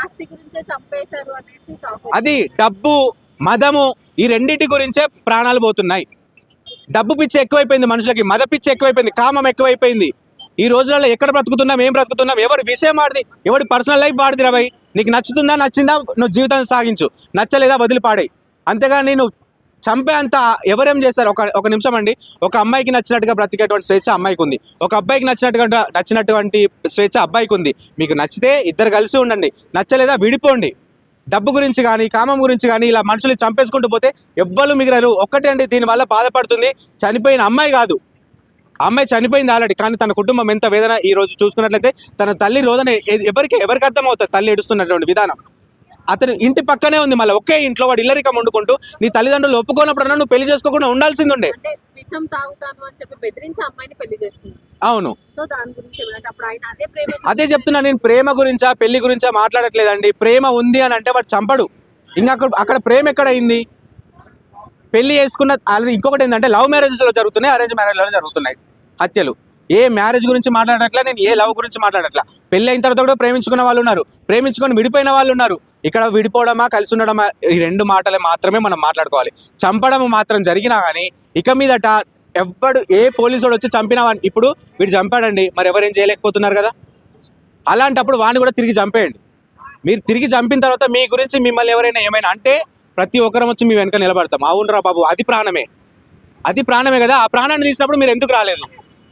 ఆస్తి గురించే చంపేశారు అనేసి టాక్. అది డబ్బు, మదము, ఈ రెండింటి గురించే ప్రాణాలు పోతున్నాయి. డబ్బు పిచ్చి ఎక్కువైపోయింది మనుషులకి, మద పిచ్చి ఎక్కువైపోయింది, కామం ఎక్కువైపోయింది. ఈ రోజులలో ఎక్కడ బ్రతుకుతున్నాం, ఏం బ్రతుకుతున్నాం, ఎవరి విషయం వాడిది, ఎవరి పర్సనల్ లైఫ్ వాడిది రాబాయి. నీకు నచ్చుతుందా, నచ్చిందా, నువ్వు జీవితాన్ని సాగించు, నచ్చలేదా వదిలిపాడాయి. అంతేగా నేను చంపే అంత ఎవరేం చేస్తారు. ఒక నిమిషం అండి, ఒక అమ్మాయికి నచ్చినట్టుగా బ్రతికేటువంటి స్వేచ్ఛ అమ్మాయికి ఉంది, ఒక అబ్బాయికి నచ్చినటువంటి స్వేచ్ఛ అబ్బాయికి ఉంది. మీకు నచ్చితే ఇద్దరు కలిసి ఉండండి, నచ్చలేదా విడిపోండి. డబ్బు గురించి కానీ, కామం గురించి కానీ ఇలా మనుషులు చంపేసుకుంటూ పోతే ఎవ్వరు మిగిలరు. ఒక్కటే అండి, దీనివల్ల బాధపడుతుంది చనిపోయిన అమ్మాయి కాదు. అమ్మాయి చనిపోయింది ఆల్రెడీ, కానీ తన కుటుంబం ఎంత వేదన. ఈ రోజు చూసుకున్నట్లయితే తన తల్లి రోజున ఎవరికి అర్థమవుతుంది తల్లి ఏడుస్తున్నటువంటి విధానం. అతను ఇంటి పక్కనే ఉంది, మళ్ళీ ఒకే ఇంట్లో వాడు ఇల్లరికం వండుకుంటూ నీ తల్లిదండ్రులు ఒప్పుకోనప్పుడన్నా నువ్వు పెళ్లి చేసుకోకుండా ఉండాల్సింది ఉండే. అంటే విషం తాగుతాను అని చెప్పి బెదిరించి అమ్మాయిని పెళ్లి చేసుకున్నాడు. అవును, సో దాని గురించి ఏమంటే అప్పుడు ఆయన అదే ప్రేమ అదే చెప్తున్నా నేను. ప్రేమ గురించా పెళ్లి గురించా మాట్లాడట్లేదండి. ప్రేమ ఉంది అని అంటే వాడు చంపడు. ఇంకా అక్కడ ప్రేమ ఎక్కడ అయింది? పెళ్లి చేసుకున్న అది. ఇంకొకటి ఏంటంటే లవ్ మ్యారేజెస్లో జరుగుతున్నాయి, అరేంజ్ మ్యారేజ్లో జరుగుతున్నాయి హత్యలు. ఏ మ్యారేజ్ గురించి మాట్లాడట్లా నేను, ఏ లవ్ గురించి మాట్లాడట్లా. పెళ్లి అయిన తర్వాత కూడా ప్రేమించుకున్న వాళ్ళు ఉన్నారు, ప్రేమించుకొని విడిపోయిన వాళ్ళు ఉన్నారు. ఇక్కడ విడిపోవడమా కలిసి ఉండడమా, ఈ రెండు మాటలే మాత్రమే మనం మాట్లాడుకోవాలి. చంపడం మాత్రం జరిగినా కానీ ఇక మీదట ఎవ్వడు ఏ పోలీసుడు వచ్చి చంపినా ఇప్పుడు వీడు చంపాడండి, మరి ఎవరేం చేయలేకపోతున్నారు కదా. అలాంటప్పుడు వాడిని కూడా తిరిగి చంపేయండి. మీరు తిరిగి చంపిన తర్వాత మీ గురించి మిమ్మల్ని ఎవరైనా ఏమైనా అంటే ప్రతి ఒక్కరం వచ్చి మీ వెనక నిలబడతాం. అవునరా బాబు, అది ప్రాణమే కదా. ఆ ప్రాణాన్ని తీసినప్పుడు మీరు ఎందుకు రాలేదు?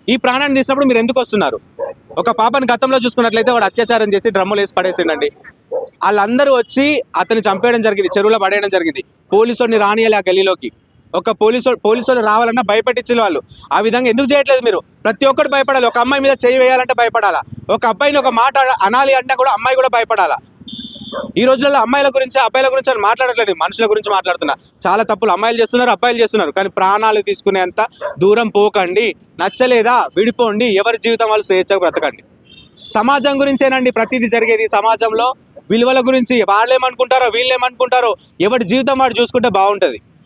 ఈ ప్రాణాన్ని తీసినప్పుడు మీరు ఎందుకు వస్తున్నారు? ఒక పాపని గతంలో చూసుకున్నట్లయితే వాడు అత్యాచారం చేసి డ్రమ్ములు వేసి పడేసిండండి. వాళ్ళందరూ వచ్చి అతన్ని చంపేయడం జరిగింది, చెరువులో పడేయడం జరిగింది. పోలీసుని రానియాలి ఆ గల్లీలోకి. ఒక పోలీసు రావాలన్నా భయపెట్టించిన వాళ్ళు. ఆ విధంగా ఎందుకు చేయట్లేదు మీరు? ప్రతి ఒక్కరు భయపడాలి. ఒక అమ్మాయి మీద చేయి వేయాలంటే భయపడాలా, ఒక అబ్బాయిని ఒక మాట అనాలి అంటే కూడా అమ్మాయి కూడా భయపడాలా. ఈ రోజుల్లో అమ్మాయిల గురించి అబ్బాయిల గురించి అని మాట్లాడట్లేదు, మనుషుల గురించి మాట్లాడుతున్నా. చాలా తప్పులు అమ్మాయిలు చేస్తున్నారు, అబ్బాయిలు చేస్తున్నారు. కానీ ప్రాణాలు తీసుకునేంత దూరం పోకండి. నచ్చలేదా విడిపోండి, ఎవరి జీవితం వాళ్ళు స్వేచ్ఛగా బ్రతకండి. సమాజం గురించేనండి ప్రతిదీ జరిగేది. సమాజంలో విలువల గురించి వాళ్ళేమనుకుంటారో వీళ్ళేమనుకుంటారో ఎవరి జీవితం వాడు చూసుకుంటే బాగుంటుంది.